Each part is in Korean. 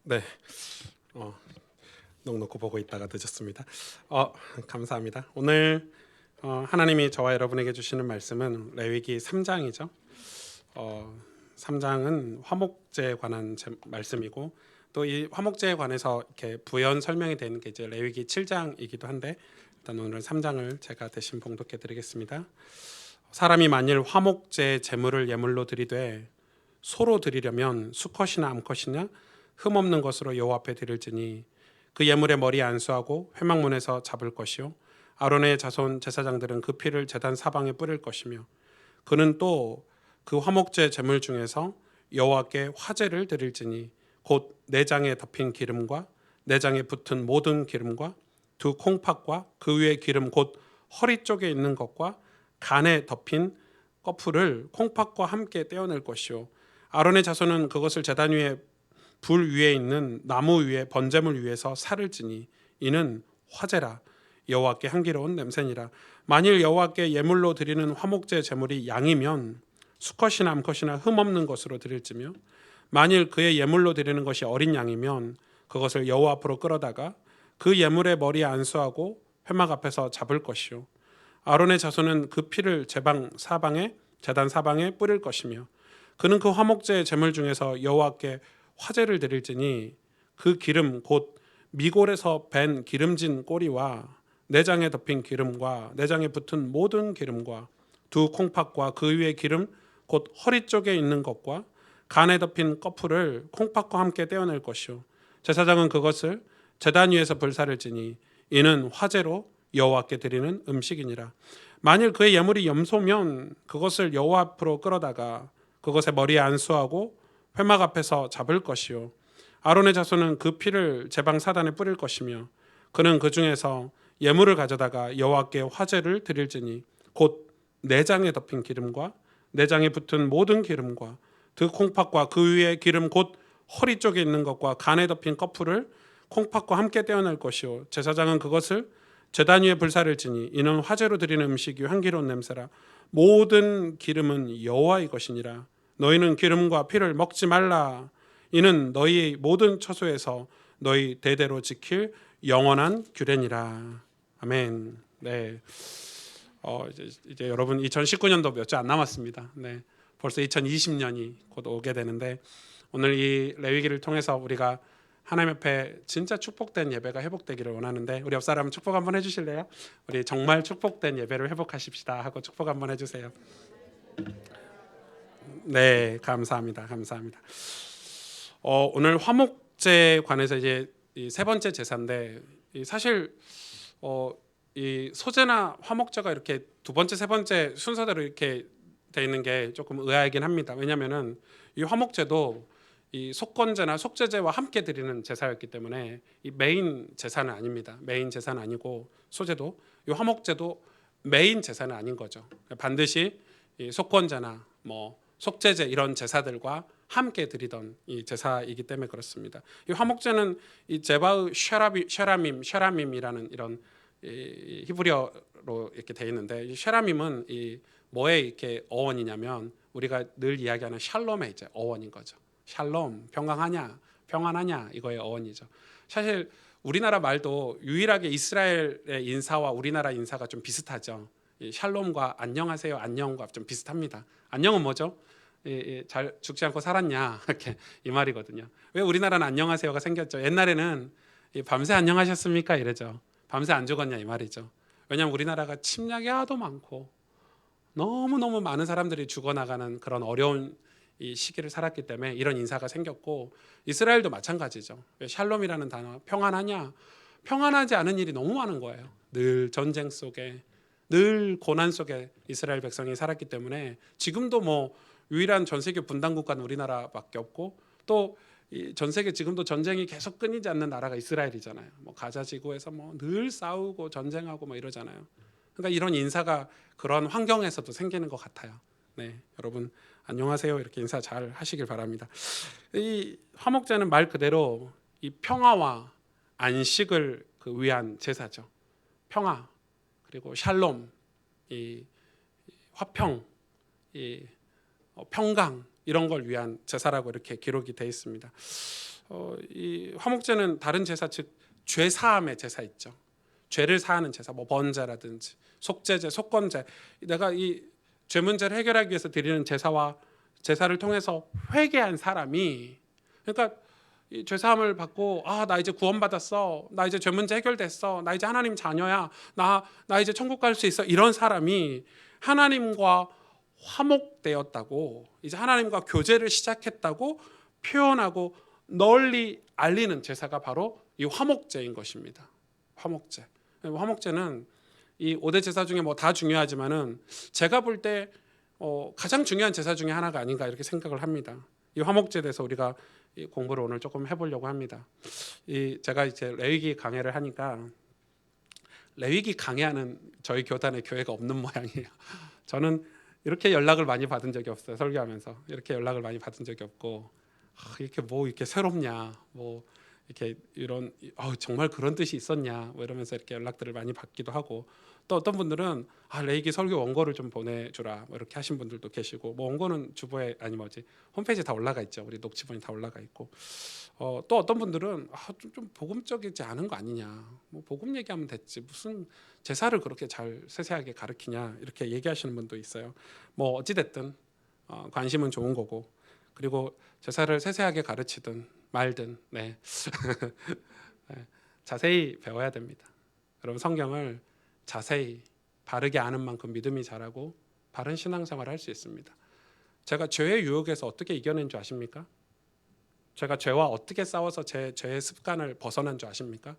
네, 어, 넉넉히 보고 있다가 늦었습니다. 감사합니다. 오늘 하나님이 저와 여러분에게 주시는 말씀은 레위기 3장이죠. 3장은 화목제에 관한 말씀이고 또 이 화목제에 관해서 이렇게 부연 설명이 되는 게 이제 레위기 7장이기도 한데 일단 오늘은 3장을 제가 대신 봉독해 드리겠습니다. 사람이 만일 화목제 제물을 예물로 드리되 소로 드리려면 수컷이나 암컷이냐 흠없는 것으로 여호와 앞에 드릴지니 그 예물의 머리에 안수하고 회막문에서 잡을 것이요 아론의 자손 제사장들은 그 피를 제단 사방에 뿌릴 것이며 그는 또 그 화목제 제물 중에서 여호와께 화제를 드릴지니 곧 내장에 덮인 기름과 내장에 붙은 모든 기름과 두 콩팥과 그 위에 기름 곧 허리 쪽에 있는 것과 간에 덮인 꺼풀을 콩팥과 함께 떼어낼 것이요 아론의 자손은 그것을 제단 위에 불 위에 있는 나무 위에 번제물 위에서 살을 찌니 이는 화제라 여호와께 향기로운 냄새니라. 만일 여호와께 예물로 드리는 화목제 제물이 양이면 수컷이나 암컷이나 흠없는 것으로 드릴지며 만일 그의 예물로 드리는 것이 어린 양이면 그것을 여호와 앞으로 끌어다가 그 예물의 머리에 안수하고 회막 앞에서 잡을 것이요 아론의 자손은 그 피를 제단 사방에 뿌릴 것이며 그는 그 화목제 제물 중에서 여호와께 화제를 드릴지니 그 기름 곧 미골에서 밴 기름진 꼬리와 내장에 덮인 기름과 내장에 붙은 모든 기름과 두 콩팥과 그 위에 기름 곧 허리 쪽에 있는 것과 간에 덮인 꺼풀을 콩팥과 함께 떼어낼 것이요 제사장은 그것을 제단 위에서 불사를 지니 이는 화제로 여호와께 드리는 음식이니라. 만일 그의 예물이 염소면 그것을 여호와 앞으로 끌어다가 그것의 머리에 안수하고 회막 앞에서 잡을 것이요 아론의 자손은 그 피를 제방 사단에 뿌릴 것이며 그는 그 중에서 예물을 가져다가 여호와께 화제를 드릴지니 곧 내장에 덮인 기름과 내장에 붙은 모든 기름과 그 콩팥과 그 위에 기름 곧 허리 쪽에 있는 것과 간에 덮인 꺼풀을 콩팥과 함께 떼어낼 것이요 제사장은 그것을 제단 위에 불사를 지니 이는 화제로 드리는 음식이 향기로운 냄새라. 모든 기름은 여호와의 것이니라. 너희는 기름과 피를 먹지 말라. 이는 너희 모든 처소에서 너희 대대로 지킬 영원한 규례니라. 아멘. 네. 이제 여러분 2019년도 몇 주 안 남았습니다. 네. 벌써 2020년이 곧 오게 되는데 오늘 이 레위기를 통해서 우리가 하나님 앞에 진짜 축복된 예배가 회복되기를 원하는데 우리 옆 사람 축복 한번 해주실래요? 우리 정말 축복된 예배를 회복하십시다 하고 축복 한번 해주세요. 네, 감사합니다. 감사합니다. 오늘 화목제에 관해서 이제 이 세 번째 제사인데 사실 이 소제나 화목제가 이렇게 두 번째, 세 번째 순서대로 이렇게 돼 있는 게 조금 의아하긴 합니다. 왜냐하면은 이 화목제도 이 속건제나 속죄제와 함께 드리는 제사였기 때문에 이 메인 제사는 아닙니다. 메인 제사는 아니고 소제도 이 화목제도 메인 제사는 아닌 거죠. 반드시 이 속건제나 뭐 속죄제 이런 제사들과 함께 드리던 이 제사이기 때문에 그렇습니다. 이 화목제는 이 제바의 쉐라밈이라는 이런 이 히브리어로 이렇게 돼 있는데 이 쉐라밈은 이 뭐에 이렇게 어원이냐면 우리가 늘 이야기하는 샬롬의 이제 어원인 거죠. 샬롬 평안하냐 이거의 어원이죠. 사실 우리나라 말도 유일하게 이스라엘의 인사와 우리나라 인사가 좀 비슷하죠. 이 샬롬과 안녕하세요 안녕과 좀 비슷합니다. 안녕은 뭐죠? 잘 죽지 않고 살았냐 이렇게 이 말이거든요. 왜 우리나라는 안녕하세요가 생겼죠? 옛날에는 밤새 안녕하셨습니까 이러죠. 밤새 안 죽었냐 이 말이죠. 왜냐하면 우리나라가 침략이 하도 많고 너무너무 많은 사람들이 죽어나가는 그런 어려운 이 시기를 살았기 때문에 이런 인사가 생겼고 이스라엘도 마찬가지죠. 샬롬이라는 단어 평안하냐 평안하지 않은 일이 너무 많은 거예요. 늘 전쟁 속에 늘 고난 속에 이스라엘 백성이 살았기 때문에 지금도 뭐 유일한 전 세계 분단 국가는 우리나라밖에 없고 또 전 세계 지금도 전쟁이 계속 끊이지 않는 나라가 이스라엘이잖아요. 뭐 가자 지구에서 뭐 늘 싸우고 전쟁하고 뭐 이러잖아요. 그러니까 이런 인사가 그런 환경에서도 생기는 것 같아요. 네, 여러분 안녕하세요 이렇게 인사 잘 하시길 바랍니다. 이 화목제는 말 그대로 이 평화와 안식을 위한 제사죠. 평화 그리고 샬롬, 이 화평, 이 평강 이런 걸 위한 제사라고 이렇게 기록이 되어 있습니다. 이 화목제는 다른 제사, 즉 죄 사함의 제사 있죠. 죄를 사하는 제사, 뭐 번제라든지 속죄제, 속건제, 내가 이 죄 문제를 해결하기 위해서 드리는 제사와 제사를 통해서 회개한 사람이, 그러니까 이 죄사함을 받고 나 이제 구원받았어, 나 이제 죄 문제 해결됐어, 나 이제 하나님 자녀야, 나 이제 천국 갈 수 있어, 이런 사람이 하나님과 화목되었다고, 이제 하나님과 교제를 시작했다고 표현하고 널리 알리는 제사가 바로 이 화목제인 것입니다. 화목제. 화목제는 이 5대 제사 중에 뭐 다 중요하지만은 제가 볼 때 가장 중요한 제사 중에 하나가 아닌가 이렇게 생각을 합니다. 이 화목제에 대해서 우리가 이 공부를 오늘 조금 해보려고 합니다. 제가 이제 레위기 강해를 하니까 레위기 강해하는 저희 교단의 교회가 없는 모양이에요. 저는 이렇게 연락을 많이 받은 적이 없어요. 설교하면서 이렇게 연락을 많이 받은 적이 없고, 이렇게 뭐 이렇게 새롭냐, 뭐 이렇게 이런 정말 그런 뜻이 있었냐, 뭐 이러면서 이렇게 연락들을 많이 받기도 하고, 또 어떤 분들은 레이기 설교 원고를 좀 보내주라, 뭐 이렇게 하신 분들도 계시고, 뭐 원고는 주보에 홈페이지에 다 올라가 있죠. 우리 녹취본이 다 올라가 있고, 또 어떤 분들은 좀 복음적이지 않은 거 아니냐, 뭐 복음 얘기하면 됐지 무슨 제사를 그렇게 잘 세세하게 가르치냐, 이렇게 얘기하시는 분도 있어요. 뭐 어찌 됐든 관심은 좋은 거고, 그리고 제사를 세세하게 가르치든 말든 네. 자세히 배워야 됩니다. 여러분, 성경을 자세히 바르게 아는 만큼 믿음이 자라고 바른 신앙생활을 할 수 있습니다. 제가 죄의 유혹에서 어떻게 이겨낸 줄 아십니까? 제가 죄와 어떻게 싸워서 죄의 습관을 벗어난 줄 아십니까?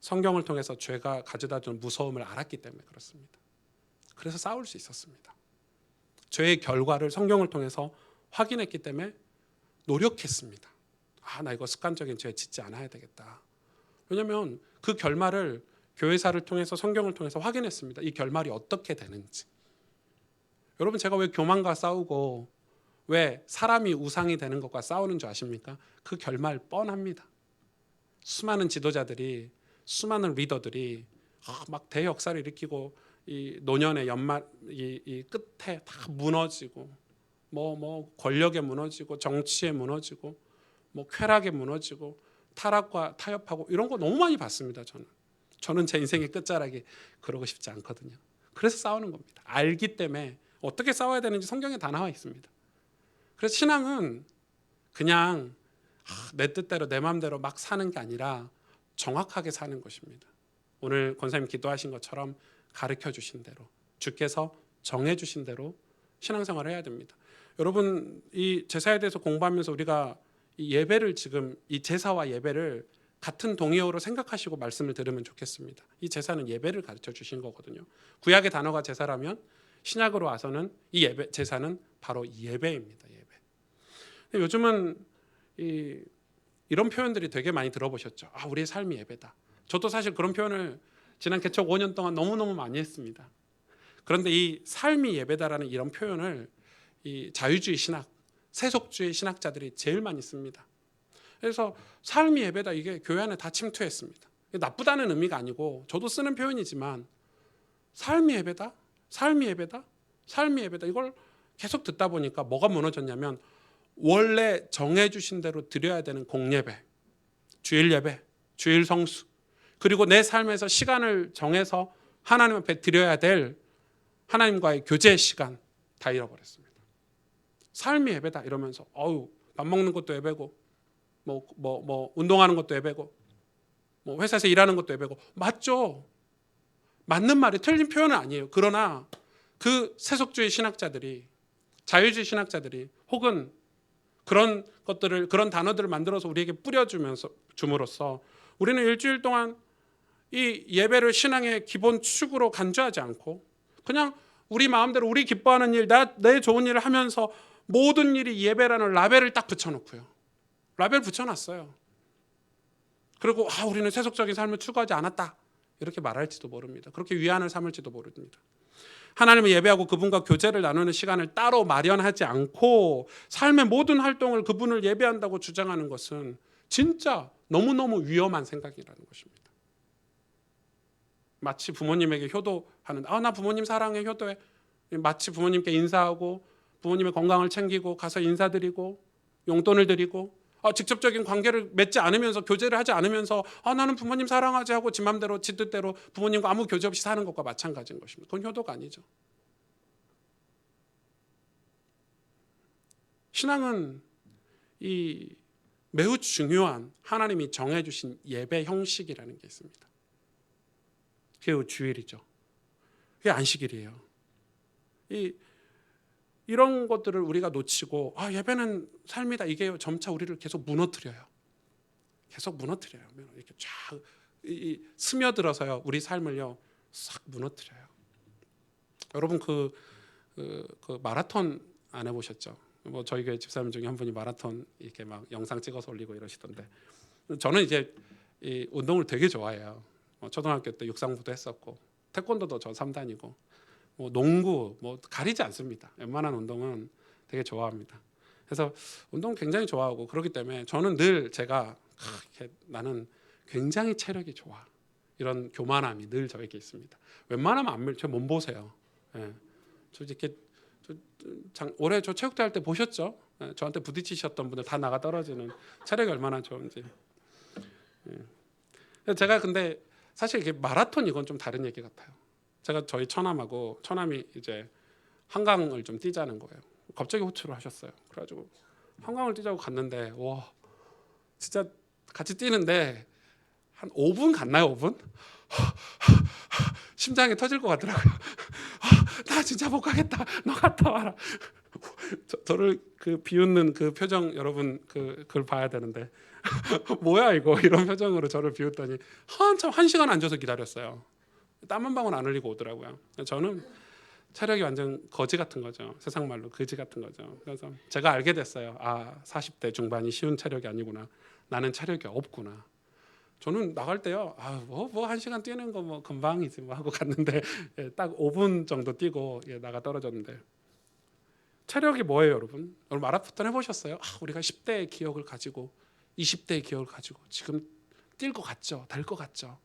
성경을 통해서 죄가 가져다 주는 무서움을 알았기 때문에 그렇습니다. 그래서 싸울 수 있었습니다. 죄의 결과를 성경을 통해서 확인했기 때문에 노력했습니다. 나 이거 습관적인 죄 짓지 않아야 되겠다. 왜냐하면 그 결말을 교회사를 통해서 성경을 통해서 확인했습니다. 이 결말이 어떻게 되는지. 여러분, 제가 왜 교만과 싸우고 왜 사람이 우상이 되는 것과 싸우는 줄 아십니까? 그 결말 뻔합니다. 수많은 지도자들이, 수많은 리더들이 막 대역사를 일으키고 이 노년의 연말 이 끝에 다 무너지고, 뭐 권력에 무너지고, 정치에 무너지고, 뭐 쾌락에 무너지고, 타락과 타협하고, 이런 거 너무 많이 봤습니다. 저는 제 인생의 끝자락이 그러고 싶지 않거든요. 그래서 싸우는 겁니다. 알기 때문에 어떻게 싸워야 되는지 성경에 다 나와 있습니다. 그래서 신앙은 그냥 내 뜻대로 내 마음대로 막 사는 게 아니라 정확하게 사는 것입니다. 오늘 권사님 기도하신 것처럼 가르쳐 주신 대로, 주께서 정해 주신 대로 신앙생활을 해야 됩니다. 여러분, 이 제사에 대해서 공부하면서 우리가 이 예배를, 지금 이 제사와 예배를 같은 동의어로 생각하시고 말씀을 들으면 좋겠습니다. 이 제사는 예배를 가르쳐 주신 거거든요. 구약의 단어가 제사라면 신약으로 와서는 이 예배, 제사는 바로 예배입니다. 예배. 요즘은 이런 표현들이 되게 많이 들어보셨죠. 우리의 삶이 예배다. 저도 사실 그런 표현을 지난 개척 5년 동안 너무너무 많이 했습니다. 그런데 이 삶이 예배다라는 이런 표현을 이 자유주의 신학, 세속주의 신학자들이 제일 많이 씁니다. 그래서 삶이 예배다, 이게 교회 안에 다 침투했습니다. 나쁘다는 의미가 아니고 저도 쓰는 표현이지만 삶이 예배다, 삶이 예배다, 삶이 예배다, 이걸 계속 듣다 보니까 뭐가 무너졌냐면, 원래 정해주신 대로 드려야 되는 공예배, 주일 예배, 주일 성수, 그리고 내 삶에서 시간을 정해서 하나님 앞에 드려야 될 하나님과의 교제 시간 다 잃어버렸습니다. 삶이 예배다 이러면서 밥 먹는 것도 예배고, 뭐 운동하는 것도 예배고, 뭐 회사에서 일하는 것도 예배고, 맞죠? 맞는 말이, 틀린 표현은 아니에요. 그러나 그 세속주의 신학자들이, 자유주의 신학자들이 혹은 그런 것들을, 그런 단어들을 만들어서 우리에게 줌으로써 우리는 일주일 동안 이 예배를 신앙의 기본 축으로 간주하지 않고 그냥 우리 마음대로 우리 기뻐하는 일, 내 좋은 일을 하면서 모든 일이 예배라는 라벨을 딱 붙여놓고요. 라벨 붙여놨어요. 그리고 우리는 세속적인 삶을 추구하지 않았다, 이렇게 말할지도 모릅니다. 그렇게 위안을 삼을지도 모릅니다. 하나님을 예배하고 그분과 교제를 나누는 시간을 따로 마련하지 않고 삶의 모든 활동을 그분을 예배한다고 주장하는 것은 진짜 너무너무 위험한 생각이라는 것입니다. 마치 부모님에게 효도하는, 나 부모님 사랑해, 효도해, 마치 부모님께 인사하고 부모님의 건강을 챙기고 가서 인사드리고 용돈을 드리고, 직접적인 관계를 맺지 않으면서 교제를 하지 않으면서 나는 부모님 사랑하지 하고 지 맘대로 지 뜻대로 부모님과 아무 교제 없이 사는 것과 마찬가지인 것입니다. 그건 효도가 아니죠. 신앙은 이 매우 중요한 하나님이 정해주신 예배 형식이라는 게 있습니다. 그게 주일이죠. 그게 안식일이에요. 이런 것들을 우리가 놓치고 예배는 삶이다, 이게 점차 우리를 계속 무너뜨려요. 계속 무너뜨려요. 이렇게 쫙 스며들어서요, 우리 삶을요 싹 무너뜨려요. 여러분 그 마라톤 안 해보셨죠? 뭐 저희 교회 집사님 중에 한 분이 마라톤 이렇게 막 영상 찍어서 올리고 이러시던데, 저는 이제 이 운동을 되게 좋아해요. 초등학교 때 육상부도 했었고 태권도도 저 3단이고 뭐 농구 뭐 가리지 않습니다. 웬만한 운동은 되게 좋아합니다. 그래서 운동 굉장히 좋아하고 그렇기 때문에 저는 늘 제가 나는 굉장히 체력이 좋아, 이런 교만함이 늘 저에게 있습니다. 웬만하면 안 밀, 저 몸 보세요. 예. 저 이렇게 올해 저 체육대회 할 때 보셨죠? 예. 저한테 부딪히셨던 분들 다 나가 떨어지는 체력이 얼마나 좋은지. 예. 제가 근데 사실 이게 마라톤 이건 좀 다른 얘기 같아요. 제가 저희 처남이 이제 한강을 좀 뛰자는 거예요. 갑자기 호출을 하셨어요. 그래가지고 한강을 뛰자고 갔는데 와 진짜 같이 뛰는데 한 5분 갔나요? 5분? 심장이 터질 것 같더라고요. 나 진짜 못 가겠다. 너 갔다 와라. 저를 그 비웃는 그 표정, 여러분 그걸 봐야 되는데 뭐야 이거, 이런 표정으로 저를 비웃더니 한참 1시간 앉아서 기다렸어요. 땀 한 방울 안 흘리고 오더라고요. 저는 체력이 완전 거지 같은 거죠. 세상 말로 거지 같은 거죠. 그래서 제가 알게 됐어요. 40대 중반이 쉬운 체력이 아니구나. 나는 체력이 없구나. 저는 나갈 때요, 뭐 1시간 뛰는 거 뭐 금방이지 뭐 하고 갔는데 딱 5분 정도 뛰고 나가 떨어졌는데, 체력이 뭐예요, 여러분? 여러분 마라톤 해보셨어요? 우리가 10대의 기억을 가지고 20대의 기억을 가지고 지금 뛸 것 같죠? 될 것 같죠?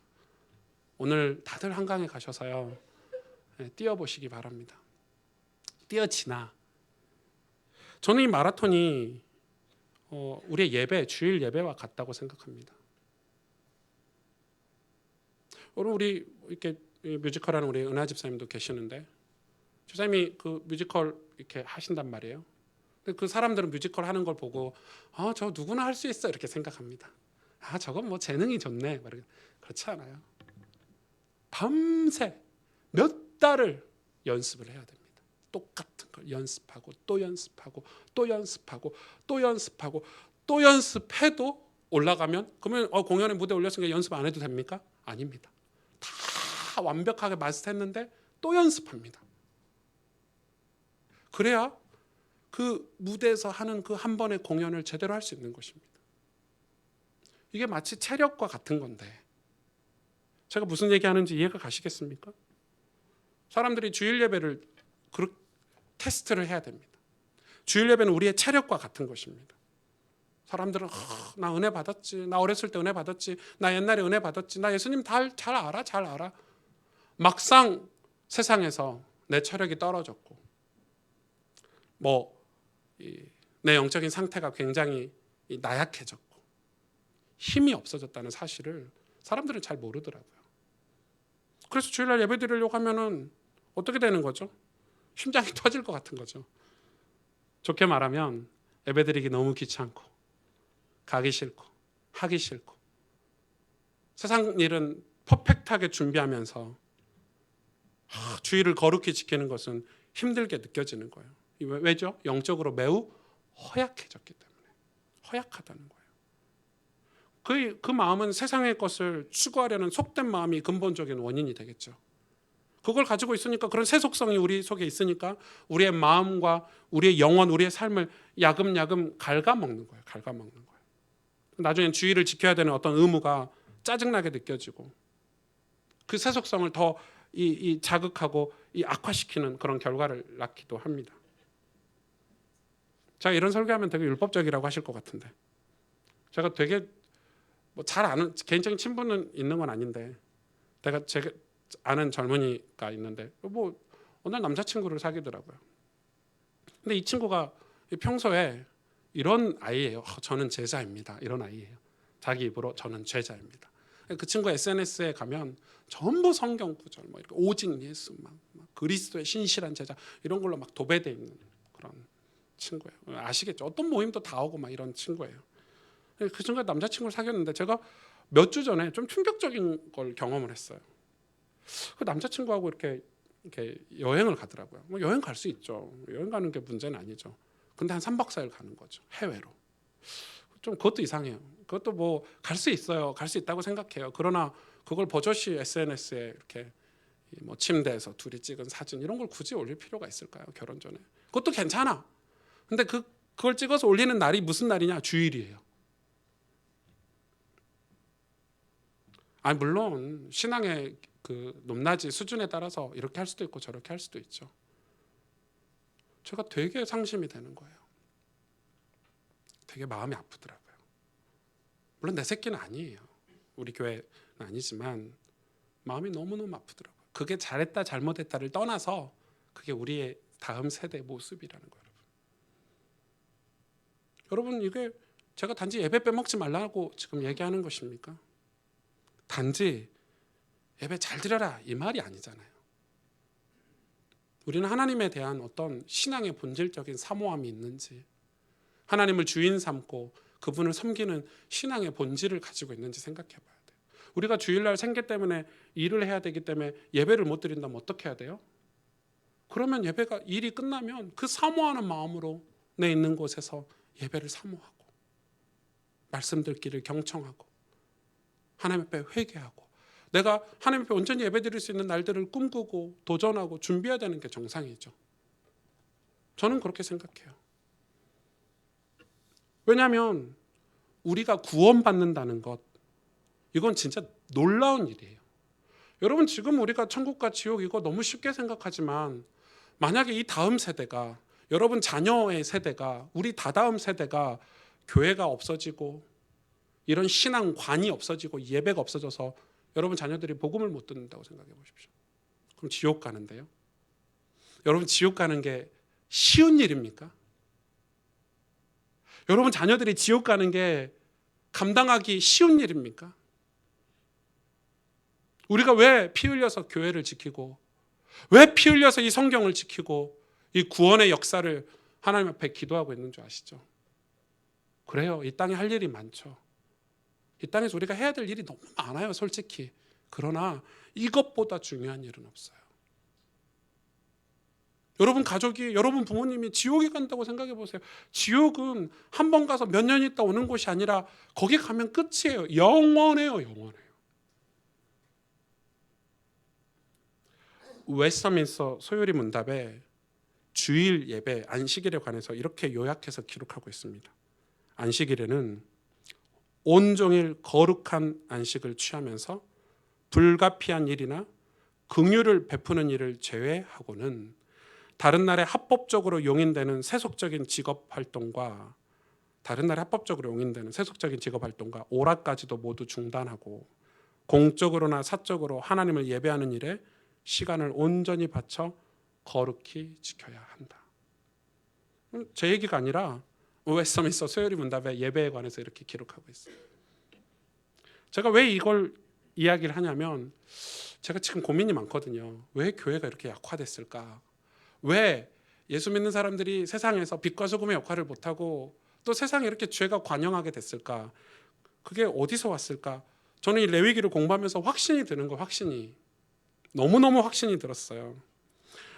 오늘 다들 한강에 가셔서요 뛰어보시기 바랍니다. 뛰어지나. 저는 이 마라톤이 우리의 예배, 주일 예배와 같다고 생각합니다. 오늘 우리 이렇게 뮤지컬하는 우리 은하 집사님도 계시는데, 집사님이 그 뮤지컬 이렇게 하신단 말이에요. 근데 그 사람들은 뮤지컬 하는 걸 보고 저 누구나 할 수 있어 이렇게 생각합니다. 저건 뭐 재능이 좋네. 그렇지 않아요. 밤새 몇 달을 연습을 해야 됩니다. 똑같은 걸 연습하고 또 연습하고 또 연습하고 또 연습하고 또 연습해도 올라가면, 그러면 공연에 무대 올렸으니까 연습 안 해도 됩니까? 아닙니다. 다 완벽하게 마스터했는데 또 연습합니다. 그래야 그 무대에서 하는 그 한 번의 공연을 제대로 할 수 있는 것입니다. 이게 마치 체력과 같은 건데, 제가 무슨 얘기하는지 이해가 가시겠습니까? 사람들이 주일 예배를 테스트를 해야 됩니다. 주일 예배는 우리의 체력과 같은 것입니다. 사람들은 나 은혜 받았지, 나 어렸을 때 은혜 받았지, 나 옛날에 은혜 받았지, 나 예수님 잘 알아. 막상 세상에서 내 체력이 떨어졌고 내 영적인 상태가 굉장히 나약해졌고 힘이 없어졌다는 사실을 사람들은 잘 모르더라고요. 그래서 주일날 예배 드리려고 하면은 어떻게 되는 거죠? 심장이 터질 것 같은 거죠. 좋게 말하면 예배 드리기 너무 귀찮고 가기 싫고 하기 싫고, 세상 일은 퍼펙트하게 준비하면서 주일을 거룩히 지키는 것은 힘들게 느껴지는 거예요. 왜죠? 영적으로 매우 허약해졌기 때문에. 허약하다는 거예요. 그 마음은 세상의 것을 추구하려는 속된 마음이 근본적인 원인이 되겠죠. 그걸 가지고 있으니까, 그런 세속성이 우리 속에 있으니까 우리의 마음과 우리의 영혼, 우리의 삶을 야금야금 갉아먹는 거예요. 나중엔 주의를 지켜야 되는 어떤 의무가 짜증나게 느껴지고, 그 세속성을 더 자극하고 악화시키는 그런 결과를 낳기도 합니다. 제가 이런 설교하면 되게 율법적이라고 하실 것 같은데, 제가 되게 잘 아는 개인적인 친분은 있는 건 아닌데, 제가 아는 젊은이가 있는데 어느 남자친구를 사귀더라고요. 근데 이 친구가 평소에 이런 아이예요. 저는 제자입니다. 이런 아이예요. 자기 입으로 저는 제자입니다. 그 친구 SNS에 가면 전부 성경 구절, 뭐 이렇게 오직 예수, 막 그리스도의 신실한 제자 이런 걸로 막 도배돼 있는 그런 친구예요. 아시겠죠? 어떤 모임도 다 오고 막 이런 친구예요. 그 친구가 남자친구를 사귀었는데 제가 몇 주 전에 좀 충격적인 걸 경험을 했어요. 그 남자친구하고 이렇게 여행을 가더라고요. 뭐 여행 갈 수 있죠. 여행 가는 게 문제는 아니죠. 근데 한 3박 4일 가는 거죠. 해외로. 좀 그것도 이상해요. 그것도 뭐 갈 수 있어요. 갈 수 있다고 생각해요. 그러나 그걸 버젓이 SNS에 이렇게 뭐 침대에서 둘이 찍은 사진 이런 걸 굳이 올릴 필요가 있을까요? 결혼 전에. 그것도 괜찮아. 근데 그걸 찍어서 올리는 날이 무슨 날이냐? 주일이에요. 아니 물론 신앙의 그 높낮이 수준에 따라서 이렇게 할 수도 있고 저렇게 할 수도 있죠. 제가 되게 상심이 되는 거예요. 되게 마음이 아프더라고요. 물론 내 새끼는 아니에요. 우리 교회는 아니지만 마음이 너무너무 아프더라고요. 그게 잘했다 잘못했다를 떠나서 그게 우리의 다음 세대의 모습이라는 거예요. 여러분 이게 제가 단지 예배 빼먹지 말라고 지금 얘기하는 것입니까? 단지 예배 잘 드려라 이 말이 아니잖아요. 우리는 하나님에 대한 어떤 신앙의 본질적인 사모함이 있는지, 하나님을 주인 삼고 그분을 섬기는 신앙의 본질을 가지고 있는지 생각해 봐야 돼요. 우리가 주일날 생계 때문에 일을 해야 되기 때문에 예배를 못 드린다면 어떻게 해야 돼요? 그러면 예배가 일이 끝나면 그 사모하는 마음으로 내 있는 곳에서 예배를 사모하고 말씀 듣기를 경청하고 하나님 앞에 회개하고 내가 하나님 앞에 온전히 예배드릴 수 있는 날들을 꿈꾸고 도전하고 준비해야 되는 게 정상이죠. 저는 그렇게 생각해요. 왜냐하면 우리가 구원받는다는 것 이건 진짜 놀라운 일이에요. 여러분 지금 우리가 천국과 지옥 이거 너무 쉽게 생각하지만 만약에 이 다음 세대가 여러분 자녀의 세대가 우리 다다음 세대가 교회가 없어지고 이런 신앙관이 없어지고 예배가 없어져서 여러분 자녀들이 복음을 못 듣는다고 생각해 보십시오. 그럼 지옥 가는데요. 여러분 지옥 가는 게 쉬운 일입니까? 여러분 자녀들이 지옥 가는 게 감당하기 쉬운 일입니까? 우리가 왜 피 흘려서 교회를 지키고 왜 피 흘려서 이 성경을 지키고 이 구원의 역사를 하나님 앞에 기도하고 있는 줄 아시죠? 그래요. 이 땅에 할 일이 많죠. 이 땅에서 우리가 해야 될 일이 너무 많아요, 솔직히. 그러나 이것보다 중요한 일은 없어요. 여러분 가족이, 여러분 부모님이 지옥에 간다고 생각해 보세요. 지옥은 한 번 가서 몇 년 있다 오는 곳이 아니라 거기 가면 끝이에요. 영원해요, 영원해요. 웨스터민스터 소요리 문답에 주일 예배, 안식일에 관해서 이렇게 요약해서 기록하고 있습니다. 안식일에는 온종일 거룩한 안식을 취하면서 불가피한 일이나 긍휼을 베푸는 일을 제외하고는 다른 날에 합법적으로 용인되는 세속적인 직업 활동과 오락까지도 모두 중단하고 공적으로나 사적으로 하나님을 예배하는 일에 시간을 온전히 바쳐 거룩히 지켜야 한다. 제 얘기가 아니라 웨스터민스터 소요리 문답의 예배에 관해서 이렇게 기록하고 있어요. 제가 왜 이걸 이야기를 하냐면 제가 지금 고민이 많거든요. 왜 교회가 이렇게 약화됐을까? 왜 예수 믿는 사람들이 세상에서 빛과 소금의 역할을 못하고 또 세상에 이렇게 죄가 관영하게 됐을까? 그게 어디서 왔을까? 저는 이 레위기를 공부하면서 확신이 드는 거 확신이 너무너무 확신이 들었어요.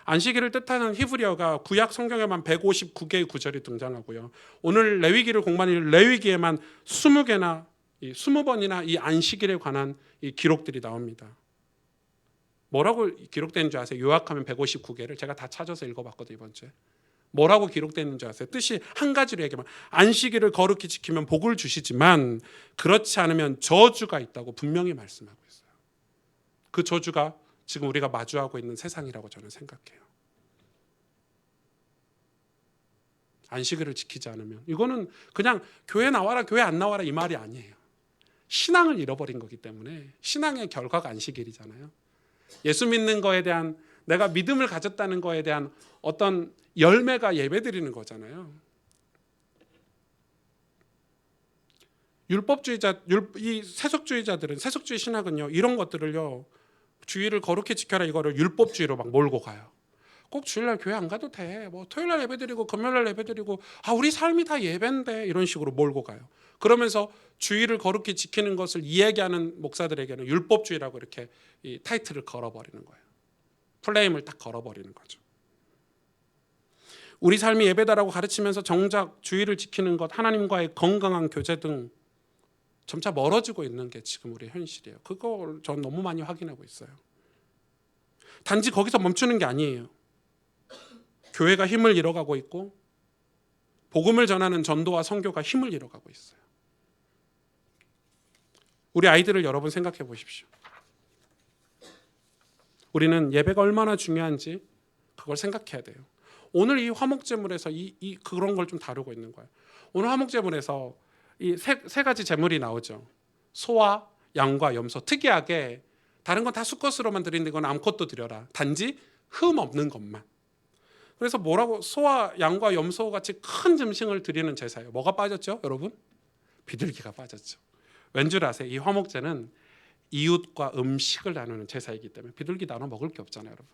안식일을 뜻하는 히브리어가 구약 성경에만 159개의 구절이 등장하고요. 오늘 레위기를 공부하는 레위기에만 20번이나 이 안식일에 관한 이 기록들이 나옵니다. 뭐라고 기록되는 줄 아세요? 요약하면 159개를 제가 다 찾아서 읽어봤거든요, 이번 주에. 뭐라고 기록되는 줄 아세요? 뜻이 한 가지로 얘기하면 안식일을 거룩히 지키면 복을 주시지만 그렇지 않으면 저주가 있다고 분명히 말씀하고 있어요. 그 저주가 지금 우리가 마주하고 있는 세상이라고 저는 생각해요. 안식일을 지키지 않으면 이거는 그냥 교회 나와라 교회 안 나와라 이 말이 아니에요. 신앙을 잃어버린 거기 때문에 신앙의 결과가 안식일이잖아요. 예수 믿는 거에 대한 내가 믿음을 가졌다는 거에 대한 어떤 열매가 예배드리는 거잖아요. 이 세속주의자들은, 세속주의 신학은요, 이런 것들을요, 주의를 거룩히 지켜라 이거를 율법주의로 막 몰고 가요. 꼭 주일날 교회 안 가도 돼. 뭐 토요일날 예배드리고 금요일날 예배드리고 우리 삶이 다 예배인데, 이런 식으로 몰고 가요. 그러면서 주의를 거룩히 지키는 것을 이야기하는 목사들에게는 율법주의라고 이렇게 이 타이틀을 걸어버리는 거예요. 플레임을 딱 걸어버리는 거죠. 우리 삶이 예배다라고 가르치면서 정작 주의를 지키는 것, 하나님과의 건강한 교제 등 점차 멀어지고 있는 게 지금 우리의 현실이에요. 그걸 전 너무 많이 확인하고 있어요. 단지 거기서 멈추는 게 아니에요. 교회가 힘을 잃어가고 있고 복음을 전하는 전도와 선교가 힘을 잃어가고 있어요. 우리 아이들을 여러분 생각해 보십시오. 우리는 예배가 얼마나 중요한지 그걸 생각해야 돼요. 오늘 이 화목제물에서 그런 걸 좀 다루고 있는 거예요. 오늘 화목제물에서 이 세 가지 제물이 나오죠. 소와 양과 염소. 특이하게 다른 건 다 수컷으로만 드리는데 이건 암컷도 드려라. 단지 흠 없는 것만. 그래서 뭐라고, 소와 양과 염소 같이 큰 짐승을 드리는 제사예요. 뭐가 빠졌죠, 여러분? 비둘기가 빠졌죠. 왠 줄 아세요? 이 화목제는 이웃과 음식을 나누는 제사이기 때문에 비둘기 나눠 먹을 게 없잖아요, 여러분.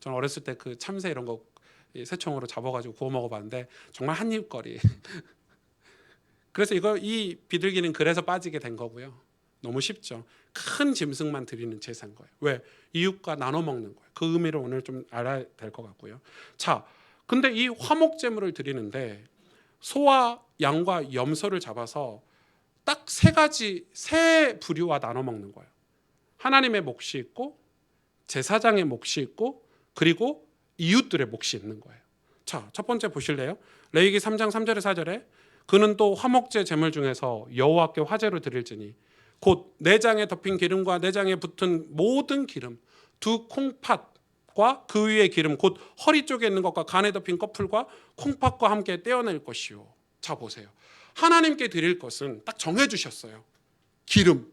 저는 어렸을 때 그 참새 이런 거 새총으로 잡아가지고 구워 먹어봤는데 정말 한입거리. 그래서 이 비둘기는 그래서 빠지게 된 거고요. 너무 쉽죠. 큰 짐승만 드리는 제사인 거예요. 왜? 이웃과 나눠 먹는 거예요. 그 의미를 오늘 좀 알아야 될 것 같고요. 자, 근데 이 화목제물을 드리는데 소와 양과 염소를 잡아서 딱 세 부류와 나눠 먹는 거예요. 하나님의 몫이 있고 제사장의 몫이 있고 그리고 이웃들의 몫이 있는 거예요. 자, 첫 번째 보실래요? 레위기 3장 3절에 4절에 그는 또 화목제 제물 중에서 여호와께 화제로 드릴지니 곧 내장에 덮인 기름과 내장에 붙은 모든 기름, 두 콩팥과 그 위의 기름, 곧 허리 쪽에 있는 것과 간에 덮인 꺼풀과 콩팥과 함께 떼어낼 것이요. 자, 보세요. 하나님께 드릴 것은 딱 정해주셨어요. 기름,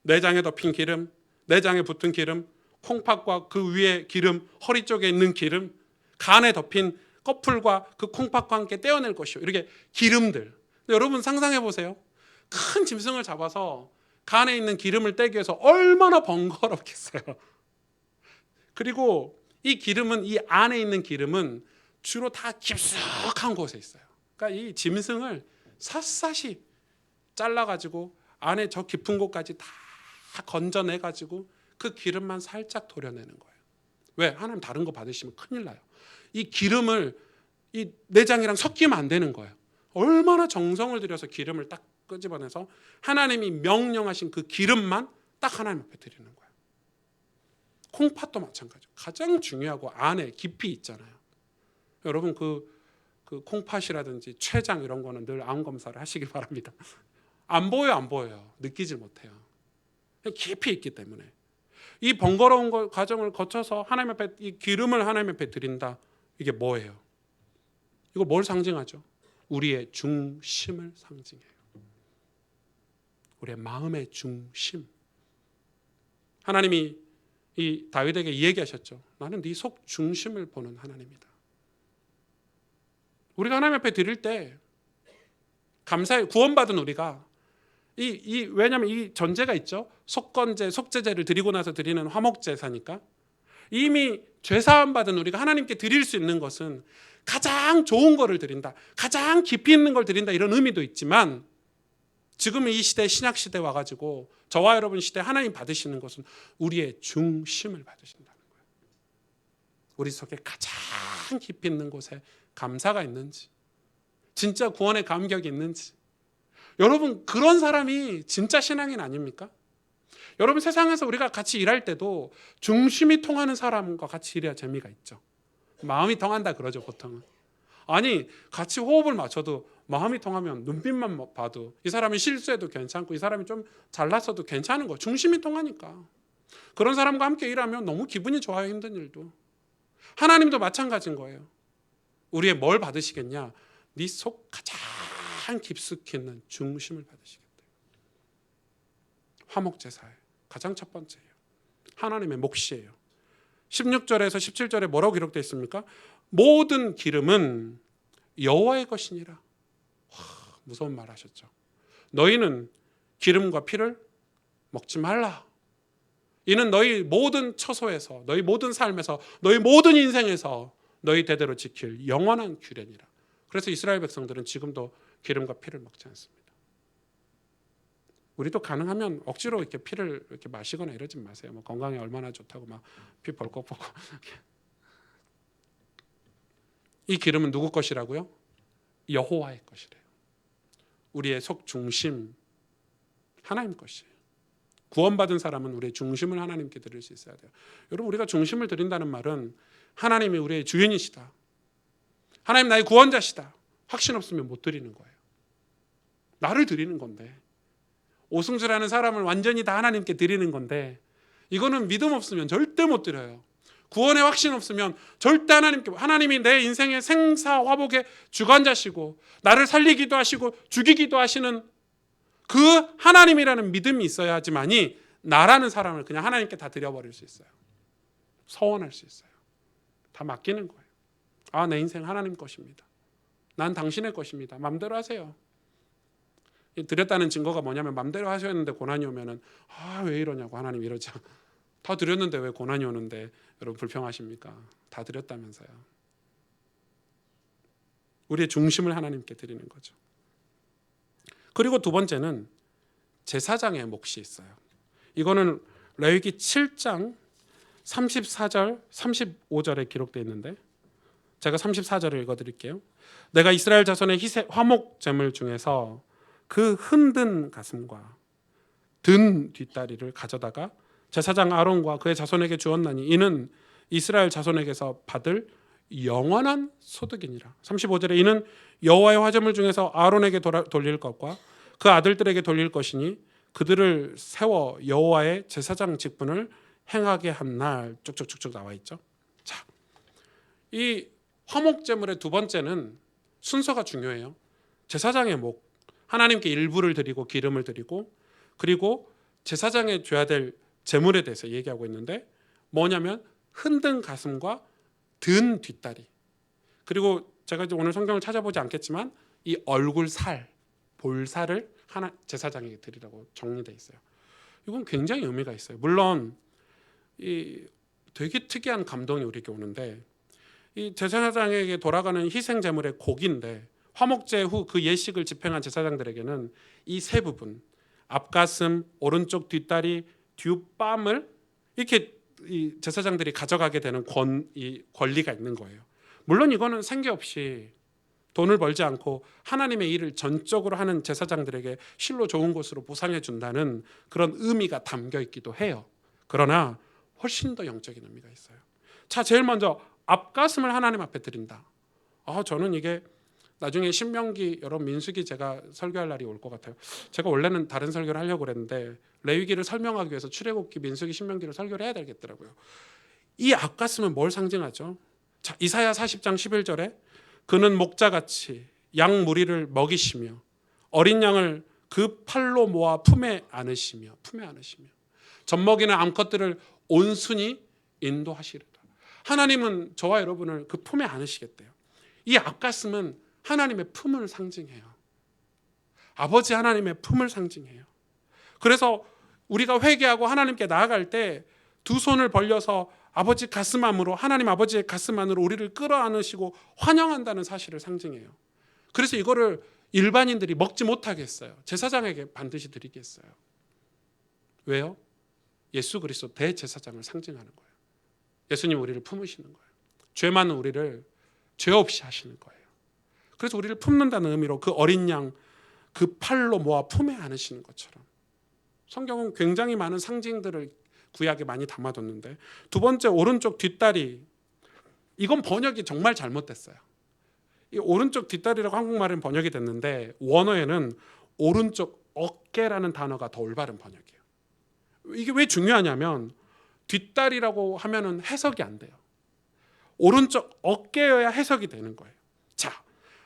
내장에 덮인 기름, 내장에 붙은 기름, 콩팥과 그 위에 기름, 허리 쪽에 있는 기름, 간에 덮인 꺼풀과 그 콩팥과 함께 떼어낼 것이요. 이렇게 기름들. 여러분 상상해 보세요. 큰 짐승을 잡아서 간에 있는 기름을 떼기 위해서 얼마나 번거롭겠어요. 그리고 이 기름은, 이 안에 있는 기름은 주로 다 깊숙한 곳에 있어요. 그러니까 이 짐승을 샅샅이 잘라가지고 안에 저 깊은 곳까지 다 건져내가지고 그 기름만 살짝 도려내는 거예요. 왜? 하나님 다른 거 받으시면 큰일 나요. 이 기름을 이 내장이랑 섞이면 안 되는 거예요. 얼마나 정성을 들여서 기름을 딱 끄집어내서 하나님이 명령하신 그 기름만 딱 하나님 앞에 드리는 거예요. 콩팥도 마찬가지예요. 가장 중요하고 안에 깊이 있잖아요. 여러분 그 콩팥이라든지 췌장 이런 거는 늘 암 검사를 하시기 바랍니다. 안 보여요. 느끼질 못해요. 깊이 있기 때문에. 이 번거로운 과정을 거쳐서 하나님 앞에 이 기름을 하나님 앞에 드린다. 이게 뭐예요? 이거 뭘 상징하죠? 우리의 중심을 상징해요. 우리의 마음의 중심. 하나님이 이 다윗에게 이 얘기하셨죠. 나는 네 속 중심을 보는 하나님이다. 우리가 하나님 앞에 드릴 때 감사해, 구원받은 우리가 왜냐하면 이 전제가 있죠. 속건제, 속죄제를 드리고 나서 드리는 화목제사니까 이미 죄사함 받은 우리가 하나님께 드릴 수 있는 것은 가장 좋은 거를 드린다, 가장 깊이 있는 걸 드린다, 이런 의미도 있지만 지금 이 시대, 신약 시대 와가지고 저와 여러분 시대 하나님 받으시는 것은 우리의 중심을 받으신다는 거예요. 우리 속에 가장 깊이 있는 곳에 감사가 있는지, 진짜 구원의 감격이 있는지. 여러분 그런 사람이 진짜 신앙인 아닙니까? 여러분 세상에서 우리가 같이 일할 때도 중심이 통하는 사람과 같이 일해야 재미가 있죠. 마음이 통한다 그러죠 보통은. 아니 같이 호흡을 맞춰도 마음이 통하면 눈빛만 봐도 이 사람이 실수해도 괜찮고 이 사람이 좀 잘났어도 괜찮은 거예요. 중심이 통하니까. 그런 사람과 함께 일하면 너무 기분이 좋아요. 힘든 일도. 하나님도 마찬가지인 거예요. 우리의 뭘 받으시겠냐? 네 속 가장 깊숙이 있는 중심을 받으시겠다. 화목제사예요. 가장 첫 번째예요. 하나님의 몫이에요. 16절에서 17절에 뭐라고 기록되어 있습니까? 모든 기름은 여호와의 것이니라. 무서운 말 하셨죠. 너희는 기름과 피를 먹지 말라. 이는 너희 모든 처소에서, 너희 모든 삶에서, 너희 모든 인생에서 너희 대대로 지킬 영원한 규례니라. 그래서 이스라엘 백성들은 지금도 기름과 피를 먹지 않습니다. 우리도 가능하면 억지로 이렇게 피를 이렇게 마시거나 이러지 마세요. 뭐 건강에 얼마나 좋다고 막 피 벌컥 벌컥. 이 기름은 누구 것이라고요? 여호와의 것이래요. 우리의 속 중심 하나님 것이에요. 구원받은 사람은 우리의 중심을 하나님께 드릴 수 있어야 돼요. 여러분, 우리가 중심을 드린다는 말은 하나님이 우리의 주인이시다, 하나님 나의 구원자시다, 확신 없으면 못 드리는 거예요. 나를 드리는 건데, 오승수라는 사람을 완전히 다 하나님께 드리는 건데, 이거는 믿음 없으면 절대 못 드려요. 구원의 확신 없으면 절대 하나님께, 하나님이 내 인생의 생사화복의 주관자시고 나를 살리기도 하시고 죽이기도 하시는 그 하나님이라는 믿음이 있어야 하지만이 나라는 사람을 그냥 하나님께 다 드려버릴 수 있어요. 서원할 수 있어요. 다 맡기는 거예요. 아, 내 인생 하나님 것입니다. 난 당신의 것입니다. 마음대로 하세요. 드렸다는 증거가 뭐냐면, 마음대로 하셨는데 고난이 오면은 왜 이러냐고 하나님 이러죠. 다 드렸는데 왜 고난이 오는데 여러분 불평하십니까? 다 드렸다면서요. 우리의 중심을 하나님께 드리는 거죠. 그리고 두 번째는 제사장의 몫이 있어요. 이거는 레위기 7장 34절 35절에 기록되어 있는데, 제가 34절을 읽어드릴게요. 내가 이스라엘 자손의 화목 제물 중에서 그 흔든 가슴과 든 뒷다리를 가져다가 제사장 아론과 그의 자손에게 주었나니 이는 이스라엘 자손에게서 받을 영원한 소득이니라. 35절에 이는 여호와의 화제물 중에서 아론에게 돌릴 것과 그 아들들에게 돌릴 것이니 그들을 세워 여호와의 제사장 직분을 행하게 한 날, 쭉쭉쭉쭉 나와 있죠. 자, 이 화목제물의 두 번째는 순서가 중요해요. 제사장의 목, 하나님께 일부를 드리고 기름을 드리고, 그리고 제사장에 줘야 될 제물에 대해서 얘기하고 있는데, 뭐냐면 흔든 가슴과 든 뒷다리, 그리고 제가 이제 오늘 성경을 찾아보지 않겠지만 이 얼굴 살, 볼살을 하나 제사장에게 드리라고 정리되어 있어요. 이건 굉장히 의미가 있어요. 물론 이 되게 특이한 감동이 우리에게 오는데, 이 제사장에게 돌아가는 희생 제물의 고기인데, 화목제 후 그 예식을 집행한 제사장들에게는 이 세 부분, 앞가슴, 오른쪽 뒷다리, 뒷뺨을 이렇게 이 제사장들이 가져가게 되는 권리가 있는 거예요. 물론 이거는 생계 없이 돈을 벌지 않고 하나님의 일을 전적으로 하는 제사장들에게 실로 좋은 것으로 보상해 준다는 그런 의미가 담겨 있기도 해요. 그러나 훨씬 더 영적인 의미가 있어요. 자, 제일 먼저 앞가슴을 하나님 앞에 드린다. 저는 이게 나중에 신명기, 여러분 민수기 제가 설교할 날이 올 것 같아요. 제가 원래는 다른 설교를 하려고 그랬는데 레위기를 설명하기 위해서 출애굽기, 민수기, 신명기를 설교를 해야 되겠더라고요. 이 앞가슴은 뭘 상징하죠? 자, 이사야 40장 11절에 그는 목자같이 양 무리를 먹이시며 어린 양을 그 팔로 모아 품에 안으시며 젖먹이는 암컷들을 온순히 인도하시리라. 하나님은 저와 여러분을 그 품에 안으시겠대요. 이 앞가슴은 하나님의 품을 상징해요. 아버지 하나님의 품을 상징해요. 그래서 우리가 회개하고 하나님께 나아갈 때 두 손을 벌려서 아버지 가슴 안으로, 하나님 아버지의 가슴 안으로 우리를 끌어안으시고 환영한다는 사실을 상징해요. 그래서 이거를 일반인들이 먹지 못하게 했어요. 제사장에게 반드시 드리게 했어요. 왜요? 예수 그리스도 대제사장을 상징하는 거예요. 예수님 우리를 품으시는 거예요. 죄 많은 우리를 죄 없이 하시는 거예요. 그래서 우리를 품는다는 의미로 그 어린 양 그 팔로 모아 품에 안으시는 것처럼 성경은 굉장히 많은 상징들을 구약에 많이 담아뒀는데, 두 번째 오른쪽 뒷다리, 이건 번역이 정말 잘못됐어요. 이 오른쪽 뒷다리라고 한국말은 번역이 됐는데 원어에는 오른쪽 어깨라는 단어가 더 올바른 번역이에요. 이게 왜 중요하냐면 뒷다리라고 하면은 해석이 안 돼요. 오른쪽 어깨여야 해석이 되는 거예요. 자,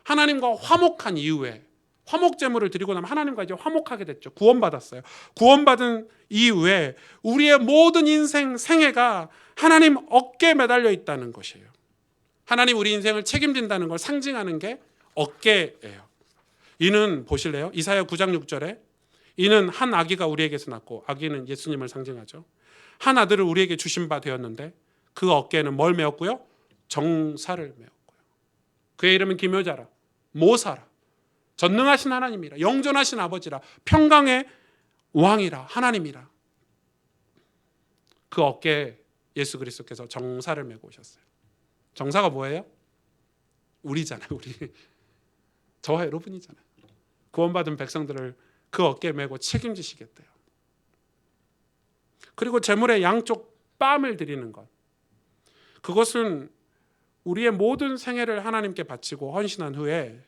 하나님과 화목한 이후에 화목 제물을 드리고 나면 하나님과 이제 화목하게 됐죠. 구원받았어요. 구원받은 이후에 우리의 모든 인생 생애가 하나님 어깨에 매달려 있다는 것이에요. 하나님 우리 인생을 책임진다는 걸 상징하는 게 어깨예요. 이는 보실래요? 이사야 9장 6절에 이는 한 아기가 우리에게서 낳고, 아기는 예수님을 상징하죠. 한 아들을 우리에게 주신 바 되었는데 그 어깨에는 뭘 메었고요? 정사를 메었고요. 그의 이름은 기묘자라, 모사라, 전능하신 하나님이라, 영존하신 아버지라, 평강의 왕이라, 하나님이라. 그 어깨에 예수 그리스도께서 정사를 메고 오셨어요. 정사가 뭐예요? 우리잖아요. 우리. 저와 여러분이잖아요. 구원받은 백성들을 그 어깨에 메고 책임지시겠대요. 그리고 제물의 양쪽 뺨을 드리는 것, 그것은 우리의 모든 생애를 하나님께 바치고 헌신한 후에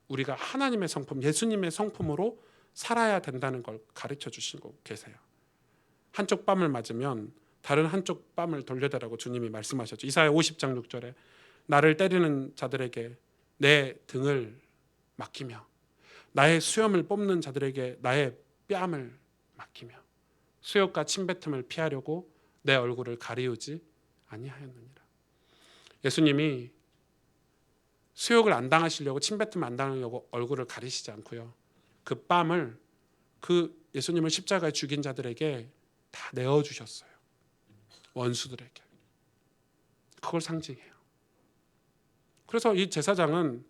우리가 하나님의 성품, 예수님의 성품으로 살아야 된다는 걸 가르쳐 주시고 계세요. 한쪽 뺨을 맞으면 다른 한쪽 뺨을 돌려대라고 주님이 말씀하셨죠. 이사야 50장 6절에 나를 때리는 자들에게 내 등을 맡기며 나의 수염을 뽑는 자들에게 나의 뺨을 맡기며 수욕과 침뱉음을 피하려고 내 얼굴을 가리우지 아니하였느니라. 예수님이 수욕을 안 당하시려고, 침뱉음 안 당하려고 얼굴을 가리시지 않고요, 그 뺨을 그 예수님을 십자가에 죽인 자들에게 다 내어주셨어요. 원수들에게. 그걸 상징해요. 그래서 이 제사장은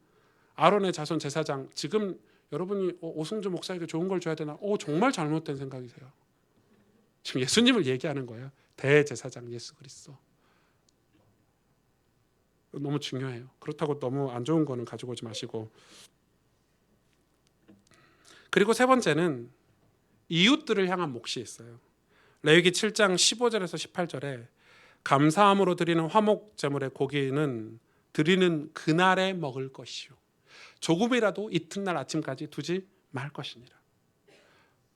아론의 자손 제사장, 지금 여러분이 오승주 목사에게 좋은 걸 줘야 되나? 정말 잘못된 생각이세요. 지금 예수님을 얘기하는 거예요. 대제사장 예수 그리스도. 너무 중요해요. 그렇다고 너무 안 좋은 거는 가지고 오지 마시고. 그리고 세 번째는 이웃들을 향한 몫이 있어요. 레위기 7장 15절에서 18절에 감사함으로 드리는 화목 제물의 고기는 드리는 그날에 먹을 것이요 조금이라도 이튿날 아침까지 두지 말 것이니라.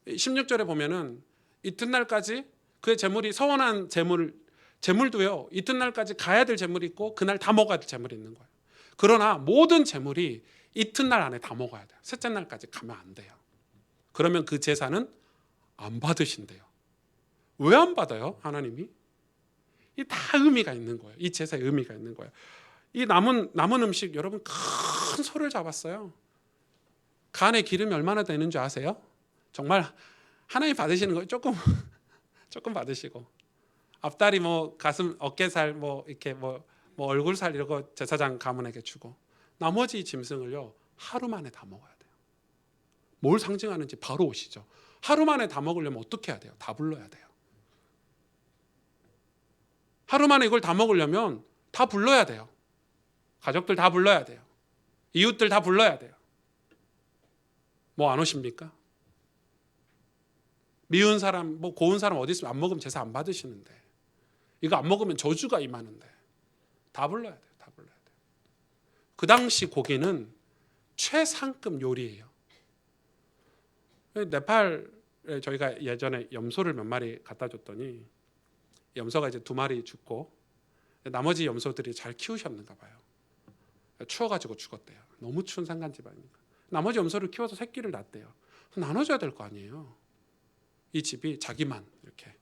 16절에 보면은 이튿날까지 그의 제물이 서원한 제물도요, 이튿날까지 가야 될 제물이 있고 그날 다 먹어야 될 제물이 있는 거예요. 그러나 모든 제물이 이튿날 안에 다 먹어야 돼요. 셋째 날까지 가면 안 돼요. 그러면 그 제사는 안 받으신대요. 왜 안 받아요? 하나님이? 이 다 의미가 있는 거예요. 이 제사에 의미가 있는 거예요. 이 남은 음식, 여러분 큰 소를 잡았어요. 간에 기름이 얼마나 되는 줄 아세요? 정말 하나님 받으시는 거예요. 조금 받으시고, 앞다리 가슴 어깨살 이렇게 얼굴살 이런 거 제사장 가문에게 주고, 나머지 짐승을요 하루 만에 다 먹어야 돼요. 뭘 상징하는지 바로 오시죠. 하루 만에 다 먹으려면 어떻게 해야 돼요? 다 불러야 돼요. 하루 만에 이걸 다 먹으려면 다 불러야 돼요. 가족들 다 불러야 돼요. 이웃들 다 불러야 돼요. 안 오십니까? 미운 사람, 고운 사람 어디 있으면 안 먹으면 제사 안 받으시는데, 이거 안 먹으면 저주가 임하는데 다 불러야 돼요. 다 불러야 돼요. 그 당시 고기는 최상급 요리예요. 네팔에 저희가 예전에 염소를 몇 마리 갖다 줬더니 염소가 이제 2마리 죽고 나머지 염소들이 잘 키우셨는가 봐요. 추워가지고 죽었대요. 너무 추운 산간집안이니까. 나머지 염소를 키워서 새끼를 낳았대요. 나눠줘야 될 거 아니에요. 이 집이 자기만 이렇게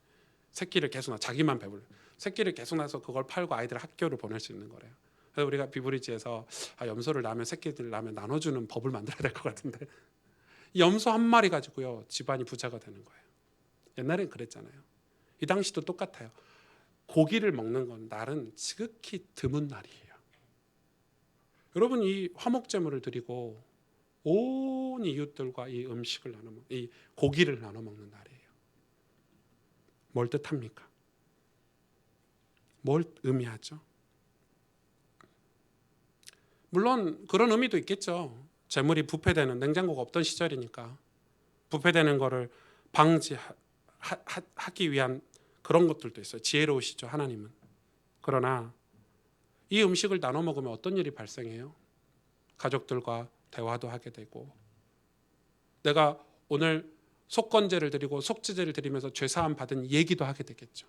새끼를 계속 낳아, 자기만 배불러. 새끼를 계속 낳아서 그걸 팔고 아이들 학교를 보낼 수 있는 거래요. 그래서 우리가 비브리지에서 염소를 낳으면, 새끼들 낳으면 나눠주는 법을 만들어야 될 것 같은데, 염소 한 마리 가지고요 집안이 부자가 되는 거예요. 옛날엔 그랬잖아요. 이 당시도 똑같아요. 고기를 먹는 건 날은 지극히 드문 날이에요. 여러분, 이 화목제물을 드리고 온 이웃들과 이 음식을 이 고기를 나눠 먹는 날이에요. 뭘 뜻합니까? 뭘 의미하죠? 물론 그런 의미도 있겠죠. 제물이 부패되는, 냉장고가 없던 시절이니까 부패되는 거를 방지하기 위한 그런 것들도 있어요. 지혜로우시죠, 하나님은. 그러나 이 음식을 나눠 먹으면 어떤 일이 발생해요? 가족들과 대화도 하게 되고, 내가 오늘 속건제를 드리고 속죄제를 드리면서 죄사함 받은 얘기도 하게 되겠죠.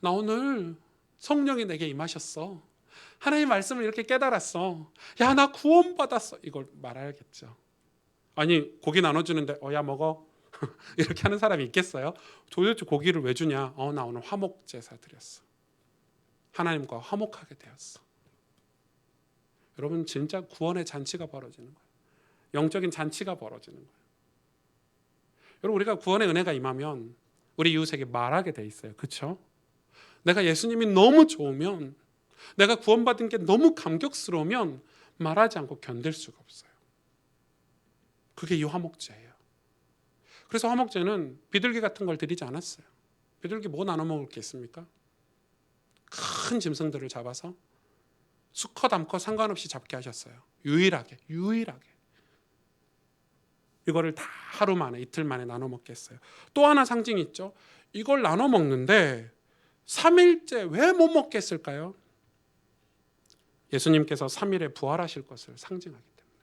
나 오늘 성령이 내게 임하셨어. 하나님 말씀을 이렇게 깨달았어. 야, 나 구원받았어. 이걸 말해야겠죠. 아니, 고기 나눠주는데 야 먹어. 이렇게 하는 사람이 있겠어요? 도대체 고기를 왜 주냐? 나 오늘 화목제사 드렸어. 하나님과 화목하게 되었어. 여러분, 진짜 구원의 잔치가 벌어지는 거예요. 영적인 잔치가 벌어지는 거예요. 여러분, 우리가 구원의 은혜가 임하면 우리 이웃에게 말하게 돼 있어요. 그렇죠? 내가 예수님이 너무 좋으면, 내가 구원받은 게 너무 감격스러우면 말하지 않고 견딜 수가 없어요. 그게 이 화목제예요. 그래서 화목제는 비둘기 같은 걸 드리지 않았어요. 비둘기 뭐 나눠 먹을 게 있습니까? 큰 짐승들을 잡아서 수컷 암컷 상관없이 잡게 하셨어요. 유일하게 이거를 다 하루 만에, 이틀 만에 나눠 먹게 했어요. 또 하나 상징이 있죠. 이걸 나눠 먹는데 3일째 왜 못 먹게 했을까요? 예수님께서 3일에 부활하실 것을 상징하기 때문에,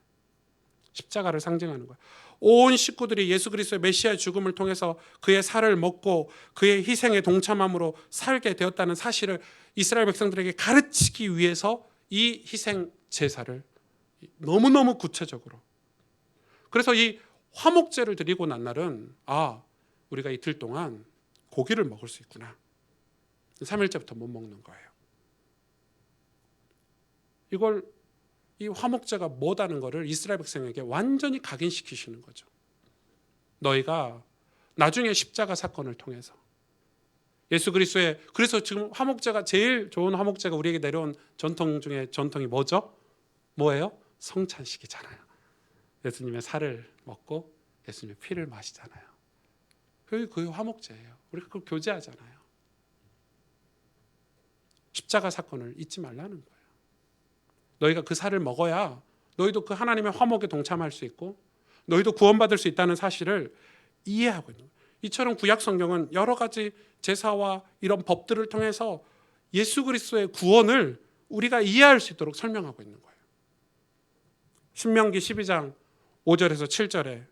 십자가를 상징하는 거예요. 온 식구들이 예수 그리스도의 메시아의 죽음을 통해서 그의 살을 먹고 그의 희생에 동참함으로 살게 되었다는 사실을 이스라엘 백성들에게 가르치기 위해서 이 희생 제사를 너무너무 구체적으로, 그래서 이 화목제를 드리고 난 날은 우리가 이틀 동안 고기를 먹을 수 있구나. 3일째부터 못 먹는 거예요. 이 화목제가 뭐다는 것을 이스라엘 백성에게 완전히 각인시키시는 거죠. 너희가 나중에 십자가 사건을 통해서 예수 그리스도의, 그래서 지금 화목제가, 제일 좋은 화목제가 우리에게 내려온 전통 중에 전통이 뭐죠? 뭐예요? 성찬식이잖아요. 예수님의 살을 먹고 예수님의 피를 마시잖아요. 그게 화목제예요. 우리가 그걸 교제하잖아요. 십자가 사건을 잊지 말라는 거예요. 너희가 그 살을 먹어야 너희도 그 하나님의 화목에 동참할 수 있고 너희도 구원받을 수 있다는 사실을 이해하고 있는 거예요. 이처럼 구약 성경은 여러 가지 제사와 이런 법들을 통해서 예수 그리스도의 구원을 우리가 이해할 수 있도록 설명하고 있는 거예요. 신명기 12장 5절에서 7절에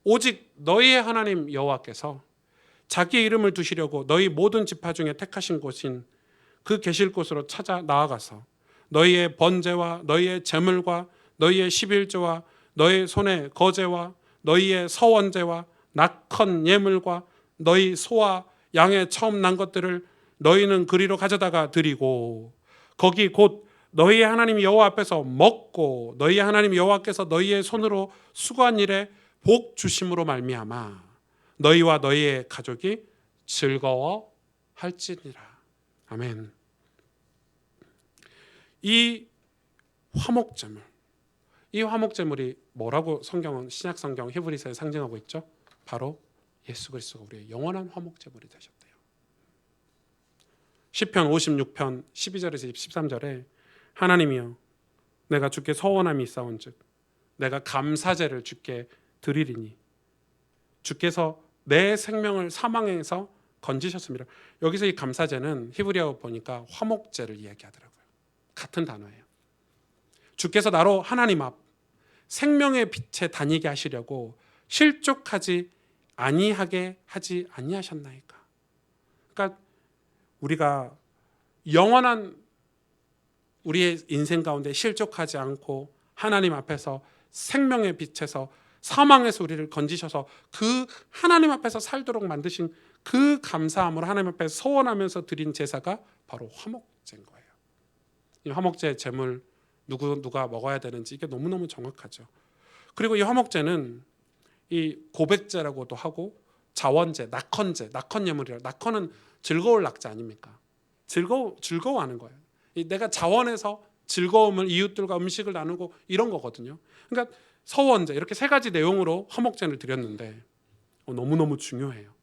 오직 너희의 하나님 여호와께서 자기의 이름을 두시려고 너희 모든 지파 중에 택하신 곳인 그 계실 곳으로 찾아 나아가서 너희의 번제와 너희의 제물과 너희의 11조와 너희 손의 거제와 너희의 서원제와 낙헌 예물과 너희 소와 양의 처음 난 것들을 너희는 그리로 가져다가 드리고 거기 곧 너희의 하나님 여호와 앞에서 먹고 너희의 하나님 여호와께서 너희의 손으로 수고한 일에 복 주심으로 말미암아 너희와 너희의 가족이 즐거워할지니라. 아멘. 이 화목제물이 뭐라고 성경은, 신약 성경 히브리서에 상징하고 있죠? 바로 예수 그리스도가 우리의 영원한 화목제물이 되셨대요. 시편 56편 12절에서 13절에 하나님이여 내가 주께 서원함이 있사온즉 내가 감사제를 주께 드리리니 주께서 내 생명을 사망에서 건지셨습니다. 여기서 이 감사제는 히브리어 보니까 화목제를 이야기하더라고요. 같은 단어예요. 주께서 나로 하나님 앞 생명의 빛에 다니게 하시려고 실족하지 아니하게 하지 아니하셨나이까. 그러니까 우리가 영원한 우리의 인생 가운데 실족하지 않고 하나님 앞에서 생명의 빛에서 사망에서 우리를 건지셔서 그 하나님 앞에서 살도록 만드신 그 감사함으로 하나님 앞에 서원하면서 드린 제사가 바로 화목제인 거예요. 이 화목제 제물 누가 먹어야 되는지 이게 너무너무 정확하죠. 그리고 이 화목제는 이 고백제라고도 하고 자원제, 낙헌제, 낙헌 예물이라. 낙헌은 즐거울 낙자 아닙니까? 즐거워하는 거예요. 내가 자원해서 즐거움을 이웃들과 음식을 나누고 이런 거거든요. 그러니까 서원제 이렇게 세 가지 내용으로 화목제를 드렸는데 너무너무 중요해요.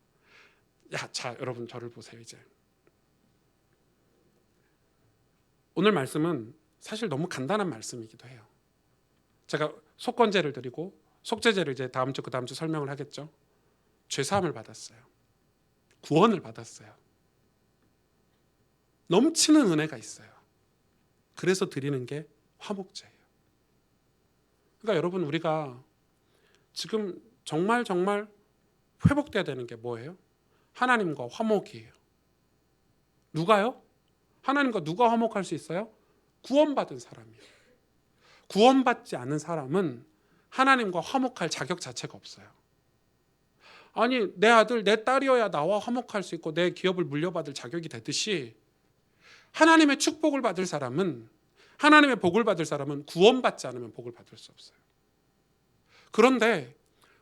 자, 여러분 저를 보세요. 이제 오늘 말씀은 사실 너무 간단한 말씀이기도 해요. 제가 속건제를 드리고 속죄제를 이제 다음 주 그다음 주 설명을 하겠죠. 죄사함을 받았어요. 구원을 받았어요. 넘치는 은혜가 있어요. 그래서 드리는 게 화목제예요. 그러니까 여러분 우리가 지금 정말 회복돼야 되는 게 뭐예요? 하나님과 화목이에요. 누가요? 하나님과 누가 화목할 수 있어요? 구원받은 사람이에요. 구원받지 않은 사람은 하나님과 화목할 자격 자체가 없어요. 아니 내 아들 내 딸이어야 나와 화목할 수 있고 내 기업을 물려받을 자격이 되듯이 하나님의 축복을 받을 사람은, 하나님의 복을 받을 사람은 구원받지 않으면 복을 받을 수 없어요. 그런데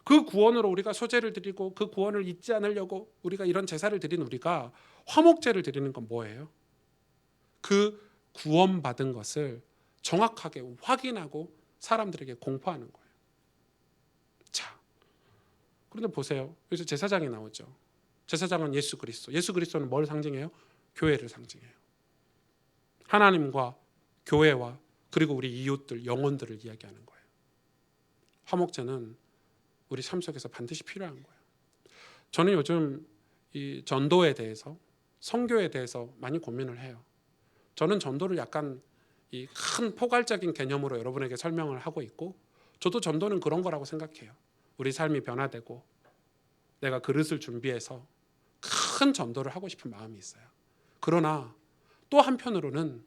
그 구원으로 우리가 소제를 드리고 그 구원을 잊지 않으려고 우리가 이런 제사를 드린 우리가 화목제를 드리는 건 뭐예요? 그 구원받은 것을 정확하게 확인하고 사람들에게 공포하는 거예요. 자, 그런데 보세요. 여기서 제사장이 나오죠. 제사장은 예수 그리스도. 예수 그리스도는 뭘 상징해요? 교회를 상징해요. 하나님과 교회와 그리고 우리 이웃들, 영혼들을 이야기하는 거예요. 화목제는 우리 삶 속에서 반드시 필요한 거예요. 저는 요즘 이 전도에 대해서, 선교에 대해서 많이 고민을 해요. 저는 전도를 약간 이 큰 포괄적인 개념으로 여러분에게 설명을 하고 있고, 저도 전도는 그런 거라고 생각해요. 우리 삶이 변화되고 내가 그릇을 준비해서 큰 전도를 하고 싶은 마음이 있어요. 그러나 또 한편으로는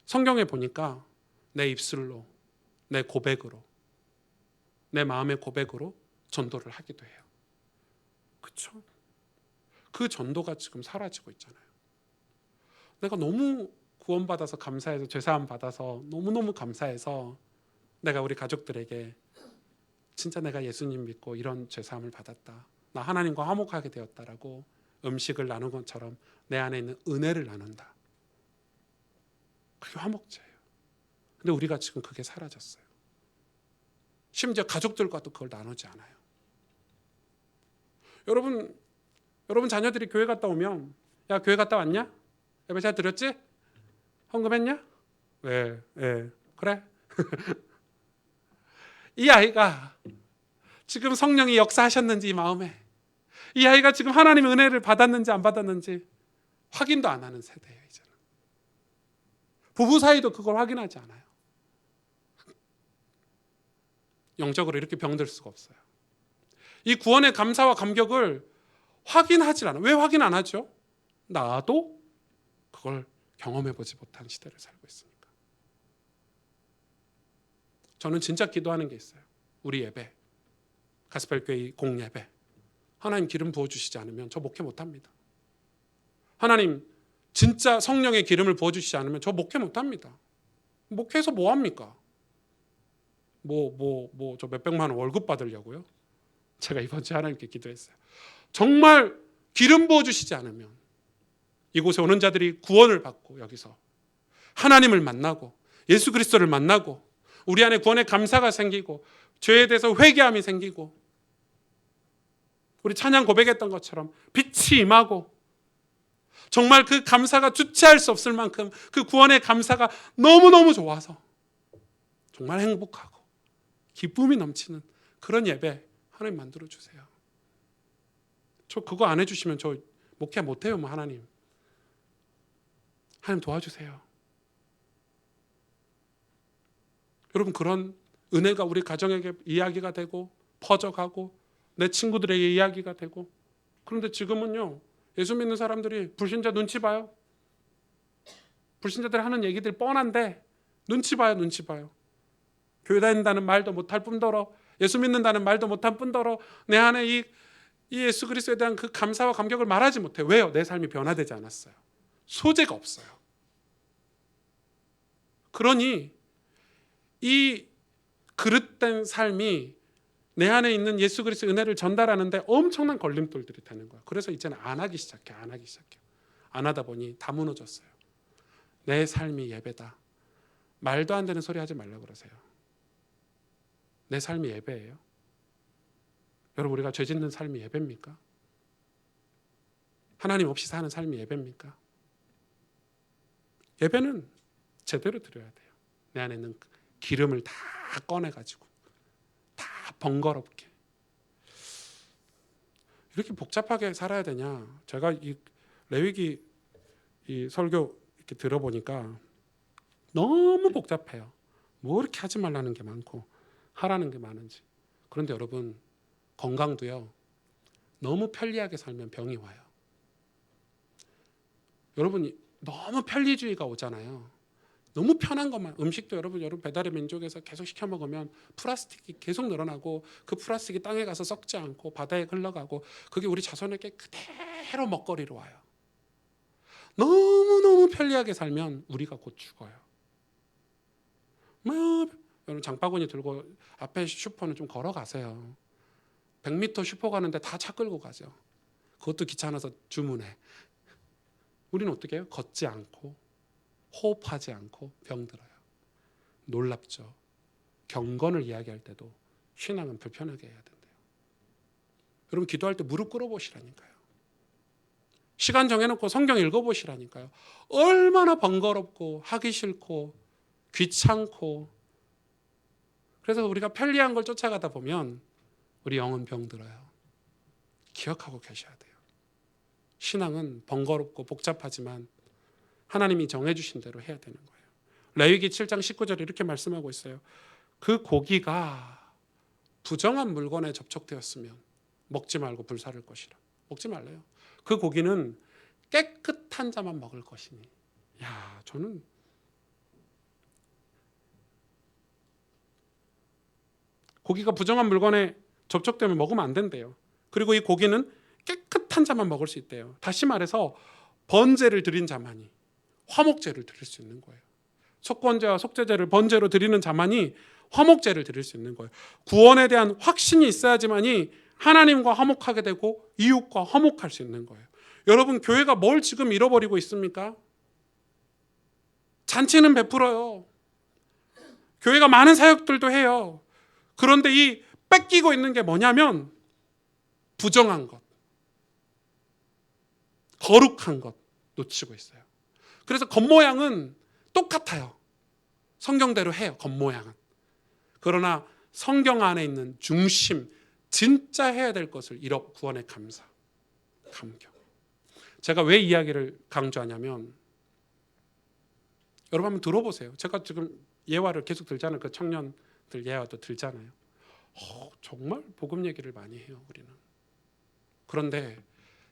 성경에 보니까 내 입술로, 내 고백으로, 내 마음의 고백으로 전도를 하기도 해요. 그렇죠? 그 전도가 지금 사라지고 있잖아요. 내가 너무 구원받아서 감사해서, 죄사함 받아서 너무너무 감사해서 내가 우리 가족들에게 진짜 내가 예수님 믿고 이런 죄사함을 받았다, 나 하나님과 화목하게 되었다라고 음식을 나눈 것처럼 내 안에 있는 은혜를 나눈다. 그게 화목제예요. 근데 우리가 지금 그게 사라졌어요. 심지어 가족들과도 그걸 나누지 않아요. 여러분 자녀들이 교회 갔다 오면, 야, 교회 갔다 왔냐? 예배 잘 드렸지? 헌금했냐? 네, 그래. 이 아이가 지금 성령이 역사하셨는지 이 마음에, 이 아이가 지금 하나님의 은혜를 받았는지 안 받았는지 확인도 안 하는 세대예요. 이제는 부부 사이도 그걸 확인하지 않아요. 영적으로 이렇게 병들 수가 없어요. 이 구원의 감사와 감격을 확인하지 않아요. 왜 확인 안 하죠? 나도 그걸 경험해보지 못한 시대를 살고 있으니까. 저는 진짜 기도하는 게 있어요. 우리 예배, 가스펠교회 공예배, 하나님 기름 부어주시지 않으면 저 목회 못합니다. 하나님 진짜 성령의 기름을 부어주시지 않으면 저 목회 못합니다. 목회해서 뭐합니까? 저 몇백만 원 월급 받으려고요? 제가 이번 주에 하나님께 기도했어요. 정말 기름 부어주시지 않으면 이곳에 오는 자들이 구원을 받고 여기서 하나님을 만나고 예수 그리스도를 만나고 우리 안에 구원의 감사가 생기고 죄에 대해서 회개함이 생기고 우리 찬양 고백했던 것처럼 빛이 임하고 정말 그 감사가 주체할 수 없을 만큼 그 구원의 감사가 너무너무 좋아서 정말 행복하고 기쁨이 넘치는 그런 예배 하나님 만들어주세요. 저 그거 안 해주시면 저 목회 못해요. 하나님 도와주세요. 여러분, 그런 은혜가 우리 가정에게 이야기가 되고 퍼져가고 내 친구들에게 이야기가 되고. 그런데 지금은요, 예수 믿는 사람들이 불신자 눈치 봐요. 불신자들이 하는 얘기들 뻔한데 눈치 봐요. 교회 다닌다는 말도 못할 뿐더러, 예수 믿는다는 말도 못할 뿐더러 내 안에 이 예수 그리스도에 대한 그 감사와 감격을 말하지 못해. 왜요? 내 삶이 변화되지 않았어요. 소재가 없어요. 그러니 이 그릇된 삶이 내 안에 있는 예수 그리스도의 은혜를 전달하는데 엄청난 걸림돌들이 되는 거예요. 그래서 이제는 안 하기 시작해. 안 하다 보니 다 무너졌어요. 내 삶이 예배다. 말도 안 되는 소리 하지 말라고 그러세요. 내 삶이 예배예요. 여러분, 우리가 죄 짓는 삶이 예배입니까? 하나님 없이 사는 삶이 예배입니까? 예배는 제대로 드려야 돼요. 내 안에 있는 기름을 다 꺼내가지고 다 번거롭게. 이렇게 복잡하게 살아야 되냐? 제가 이 레위기 이 설교 이렇게 들어보니까 너무 복잡해요. 뭐 이렇게 하지 말라는 게 많고 하라는 게 많은지. 그런데 여러분, 건강도요, 너무 편리하게 살면 병이 와요. 여러분이 너무 편리주의가 오잖아요. 너무 편한 것만, 음식도 여러분 배달의 민족에서 계속 시켜 먹으면 플라스틱이 계속 늘어나고 그 플라스틱이 땅에 가서 썩지 않고 바다에 흘러가고 그게 우리 자손에게 그대로 먹거리로 와요. 너무너무 편리하게 살면 우리가 곧 죽어요. 여러분 장바구니 들고 앞에 슈퍼는 좀 걸어가세요. 100m 슈퍼 가는데 다 차 끌고 가죠. 그것도 귀찮아서 주문해. 우리는 어떻게 해요? 걷지 않고 호흡하지 않고 병들어요. 놀랍죠. 경건을 이야기할 때도 신앙은 불편하게 해야 된대요. 여러분 기도할 때 무릎 꿇어보시라니까요. 시간 정해놓고 성경 읽어보시라니까요. 얼마나 번거롭고 하기 싫고 귀찮고. 그래서 우리가 편리한 걸 쫓아가다 보면 우리 영은 병들어요. 기억하고 계셔야 돼요. 신앙은 번거롭고 복잡하지만 하나님이 정해주신 대로 해야 되는 거예요. 레위기 7장 19절에 이렇게 말씀하고 있어요. 그 고기가 부정한 물건에 접촉되었으면 먹지 말고 불사를 것이라. 먹지 말래요. 그 고기는 깨끗한 자만 먹을 것이니. 야, 저는 고기가 부정한 물건에 접촉되면 먹으면 안 된대요. 그리고 이 고기는 깨끗한 자만 먹을 수 있대요. 다시 말해서 번제를 드린 자만이 화목제를 드릴 수 있는 거예요. 속건제와 속죄제를 번제로 드리는 자만이 화목제를 드릴 수 있는 거예요. 구원에 대한 확신이 있어야지만이 하나님과 화목하게 되고 이웃과 화목할 수 있는 거예요. 여러분 교회가 뭘 지금 잃어버리고 있습니까? 잔치는 베풀어요. 교회가 많은 사역들도 해요. 그런데 이 뺏기고 있는 게 뭐냐면 부정한 것, 거룩한 것 놓치고 있어요. 그래서 겉모양은 똑같아요. 성경대로 해요. 겉모양은. 그러나 성경 안에 있는 중심, 진짜 해야 될 것을 잃어 구원의 감사, 감격. 제가 왜 이야기를 강조하냐면 여러분 한번 들어보세요. 제가 지금 예화를 계속 들잖아요. 그 청년들 예화도 들잖아요. 정말 복음 얘기를 많이 해요. 우리는. 그런데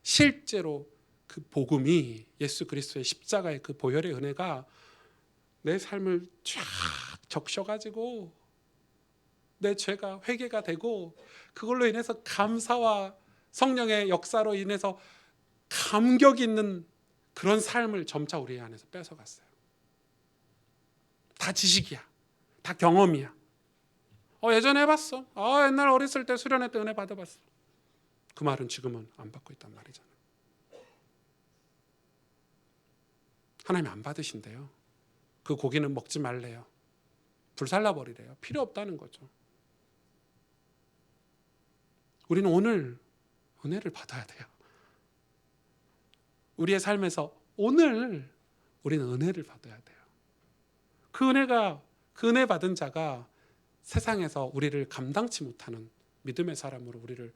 실제로 그 복음이 예수 그리스도의 십자가의 그 보혈의 은혜가 내 삶을 쫙 적셔가지고 내 죄가 회개가 되고 그걸로 인해서 감사와 성령의 역사로 인해서 감격 있는 그런 삶을 점차 우리 안에서 뺏어갔어요. 다 지식이야. 다 경험이야. 예전에 해봤어. 옛날 어렸을 때 수련회 때 은혜 받아봤어. 그 말은 지금은 안 받고 있단 말이잖아요. 하나님 안 받으신대요. 그 고기는 먹지 말래요. 불살라버리래요. 필요 없다는 거죠. 우리는 오늘 은혜를 받아야 돼요. 우리의 삶에서 오늘 우리는 은혜를 받아야 돼요. 그 은혜 받은 자가 세상에서 우리를 감당치 못하는 믿음의 사람으로 우리를,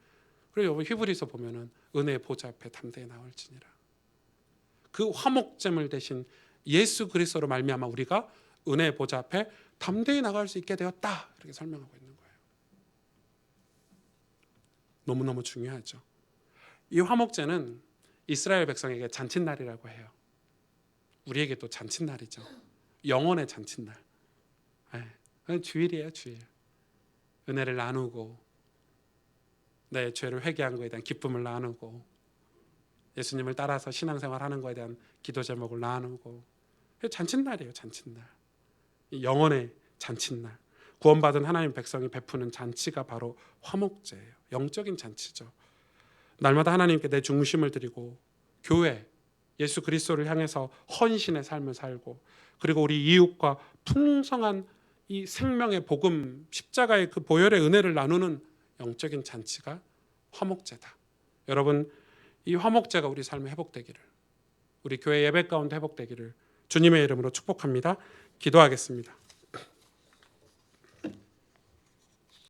그리고 히브리서 보면은 은혜의 보좌 앞에 담대히 나올지니라. 그 화목제물 대신 예수 그리스도로 말미암아 우리가 은혜의 보좌 앞에 담대히 나갈 수 있게 되었다. 이렇게 설명하고 있는 거예요. 너무너무 중요하죠. 이 화목제는 이스라엘 백성에게 잔칫날이라고 해요. 우리에게도 잔칫날이죠. 영혼의 잔칫날. 주일이에요, 주일. 은혜를 나누고 내 죄를 회개한 것에 대한 기쁨을 나누고 예수님을 따라서 신앙생활하는 것에 대한 기도 제목을 나누고 잔칫날이에요, 잔칫날. 영혼의 잔칫날. 구원받은 하나님 백성이 베푸는 잔치가 바로 화목제예요. 영적인 잔치죠. 날마다 하나님께 내 중심을 드리고 교회, 예수 그리스도를 향해서 헌신의 삶을 살고 그리고 우리 이웃과 풍성한 이 생명의 복음, 십자가의 그 보혈의 은혜를 나누는 영적인 잔치가 화목제다. 여러분, 이 화목제가 우리 삶에 회복되기를, 우리 교회 예배 가운데 회복되기를 주님의 이름으로 축복합니다. 기도하겠습니다.